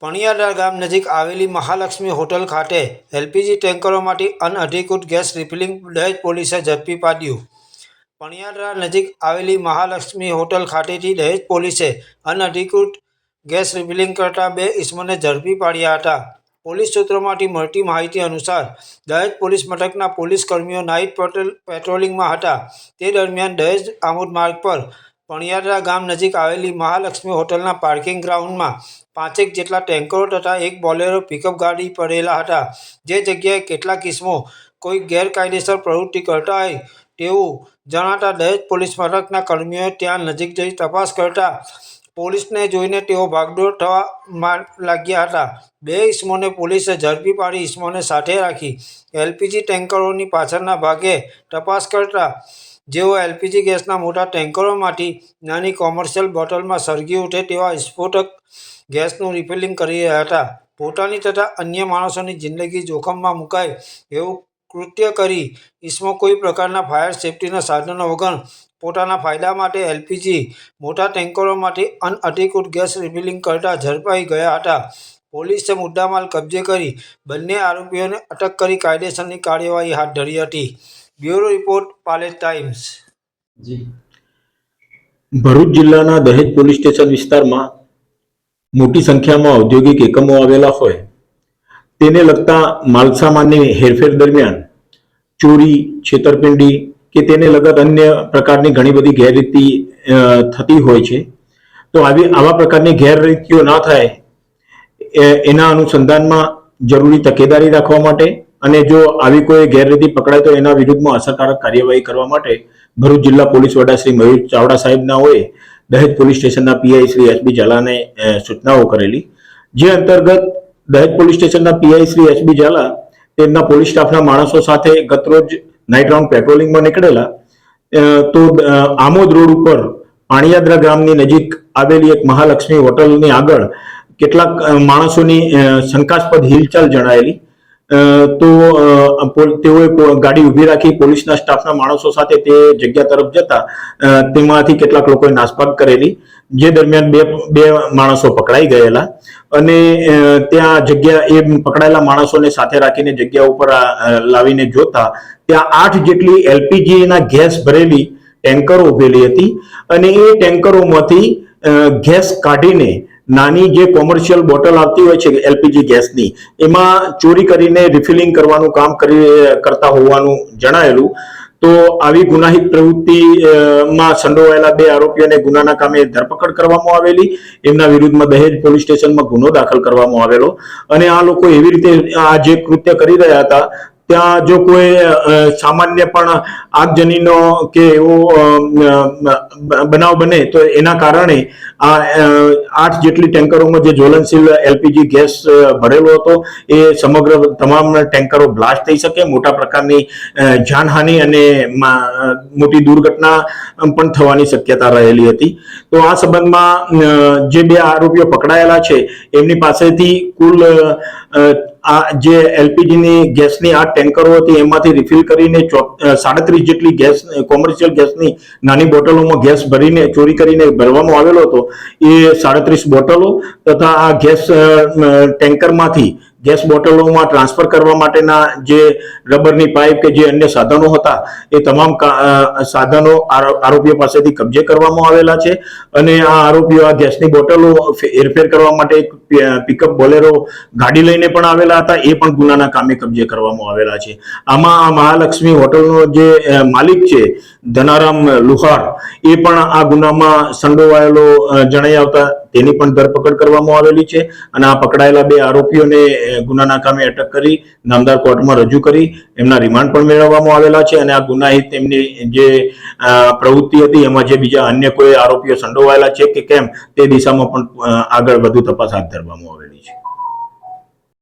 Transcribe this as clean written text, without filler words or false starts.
પણિયાદરા ગામ નજીક આવેલી મહાલક્ષ્મી હોટલ ખાતે એલપીજી ટેન્કરોમાંથી અનઅધિકૃત ગેસ રિફિલિંગ દહેજ પોલીસે ઝડપી પાડ્યું। પણિયાદરા નજીક આવેલી મહાલક્ષ્મી હોટલ ખાતેથી દહેજ પોલીસે અનઅધિકૃત ગેસ રિફિલિંગ કરતા બે ઇસમોને ઝડપી પાડ્યા હતા। પોલીસ સૂત્રોમાંથી મળતી માહિતી અનુસાર દહેજ પોલીસ મથકના પોલીસ કર્મીઓ નાઇટ પેટ્રોલિંગમાં હતા। તે દરમિયાન દહેજ આમોદ માર્ગ પર પણિયાદરા ગામ નજીક આવેલી મહાલક્ષ્મી હોટલના પાર્કિંગ ગ્રાઉન્ડમાં 5 જેટલા ટેન્કરો તથા એક બોલેરો પિકઅપ ગાડી પડેલા હતા। જે જગ્યાએ કેટલાક ઇસમો કોઈ ગેરકાયદેસર પ્રવૃત્તિ કરતા હોય તેવું જણાતા દહેજ પોલીસ મથકના કર્મીઓએ ત્યાં નજીક જઈ તપાસ કરતા પોલીસને જોઈને તેઓ ભાગદોડ થવા લાગ્યા હતા। બે ઇસમોને પોલીસે ઝડપી પાડી ઇસમોને સાથે રાખી એલપીજી ટેન્કરોની પાછળના ભાગે તપાસ કરતા જેઓ એલપીજી ગેસના મોટા ટેન્કરોમાંથી નાની કોમર્શિયલ બોટલમાં સળગી ઉઠે તેવા વિસ્ફોટક ગેસનું રિફિલિંગ કરી રહ્યા હતા। પોતાની તથા અન્ય માણસોની જિંદગી જોખમમાં મુકાય એવું કૃત્ય કરી ઇસમો કોઈ પ્રકારના ફાયર સેફ્ટીના સાધનો વગર પોતાના ફાયદા માટે એલપીજી મોટા ટેન્કરોમાંથી અનઅધિકૃત ગેસ રિફિલિંગ કરતા ઝડપાઈ ગયા હતા। પોલીસે મુદ્દામાલ કબજે કરી બંને આરોપીઓને અટક કરી કાયદેસરની કાર્યવાહી હાથ ધરી હતી। Bureau report Palej times. Bharuch જિલ્લાના દહેજ પોલીસ સ્ટેશન વિસ્તારમાં મોટી સંખ્યામાં ઔદ્યોગિક એકમો આવેલા હોય તેને લગતા માલસામાનની હેરફેર દરમિયાન ચોરી, છેતરપિંડી કે તેને લગત અન્ય પ્રકારની ઘણી બધી ગેરરીતિ થતી હોય છે। તો આવા પ્રકારની ગેરરીતિઓ ના થાય એના અનુસંધાનમાં જરૂરી તકેદારી રાખવા માટે અને જો આવી કોઈ ગેરરીતિ પકડાય તો એના વિરુદ્ધમાં અસરકારક કાર્યવાહી કરવા માટે ભરૂચ જિલ્લા પોલીસ વડા શ્રી મયુર ચાવડા સાહેબનાઓએ દહેજ પોલીસ સ્ટેશનના પીઆઈ શ્રી એસબી ઝાલાને સૂચનાઓ કરેલી। જે અંતર્ગત દહેજ પોલીસ સ્ટેશનના પીઆઈ શ્રી એસબી ઝાલા તેમના પોલીસ સ્ટાફના માણસો સાથે ગતરોજ નાઇટ રાઉન્ડ પેટ્રોલિંગમાં નીકળેલા તો આમોદ રોડ ઉપર પાણિયાદરા ગામની નજીક આવેલી એક મહાલક્ષ્મી હોટલની આગળ કેટલાક માણસોની શંકાસ્પદ હિલચાલ જણાયેલી। તો તેઓએ ગાડી ઊભી રાખી પોલીસના સ્ટાફના માણસો સાથે તે જગ્યા તરફ જતા તેમાંથી કેટલાક લોકોએ નાસભાગ કરેલી। જે દરમિયાન બે માણસો પકડાઈ ગયેલા અને ત્યાં જગ્યા એ પકડાયેલા માણસોને સાથે રાખીને જગ્યા ઉપર લાવીને જોતા ત્યાં 8 જેટલી એલપીજીના ગેસ ભરેલી ટેન્કરો ઉભેલી હતી અને એ ટેન્કરોમાંથી ગેસ કાઢીને નાની જે કોમર્શિયલ બોટલ આવતી હોય છે એલપીજી ગેસની એમાં ચોરી કરીને રિફિલિંગ કરવાનું કામ કરતા હોવાનું જણાયેલું। તો આવી ગુનાહિત પ્રવૃત્તિમાં સંડોવાયેલા બે આરોપીઓને ગુનાના કામે ધરપકડ કરવામાં આવેલી। એમના વિરુદ્ધમાં દહેજ પોલીસ સ્ટેશનમાં ગુનો દાખલ કરવામાં આવેલો અને આ લોકો એવી રીતે આ જે કૃત્ય કરી રહ્યા હતા ત્યાં જો કોઈ સામાન્ય પણ આગજનીનો કે એવો બનાવ બને તો એના કારણે આ 8 જેટલી ટેન્કરોમાં જે જ્વલનશીલ એલપીજી ગેસ ભરેલો હતો એ સમગ્ર તમામ ટેન્કરો બ્લાસ્ટ થઈ શકે, મોટા પ્રકારની જાનહાનિ અને મોટી દુર્ઘટના પણ થવાની શક્યતા રહેલી હતી। તો આ સંબંધમાં જે બે આરોપીઓ પકડાયેલા છે એમની પાસેથી કુલ આ જે એલપીજીની ગેસની 8 ટેન્કરો હતી એમાંથી રિફિલ કરીને 37 જેટલી ગેસ કોમર્શિયલ ગેસની નાની બોટલોમાં ગેસ ભરીને ચોરી કરીને ભરવામાં આવેલો હતો। એ 37 બોટલો તથા આ ગેસ ટેન્કરમાંથી ગેસ બોટલોમાં ટ્રાન્સફર કરવા માટેના જે રબરની પાઇપ કે જે અન્ય સાધનો હતા એ તમામ સાધનો આરોપીઓ પાસેથી કબજે કરવામાં આવેલા છે અને આ આરોપીઓ આ ગેસની બોટલો હેરફેર કરવા માટે એક પિકઅપ બોલેરો ગાડી લઈને પણ આવેલા હતા, એ પણ ગુનાના કામે કબજે કરવામાં આવેલા છે। આમાં આ મહાલક્ષ્મી હોટલનો જે માલિક છે ધનારામ લુહાર એ પણ આ ગુનામાં સંડોવાયેલો જણાઈ આવતા તેની પણ ધરપકડ કરવામાં આવેલી છે અને આ પકડાયેલા બે આરોપીઓને ગુનાના કામે અટક કરી નામદાર કોર્ટમાં રજૂ કરી એમના રિમાન્ડ પણ મેળવવામાં આવેલા છે અને આ ગુનાહિત એમની જે પ્રવૃત્તિ હતી એમાં જે બીજા અન્ય કોઈ આરોપીઓ સંડોવાયેલા છે કે કેમ તે દિશામાં પણ આગળ વધુ તપાસ હાથ ધરવામાં આવે।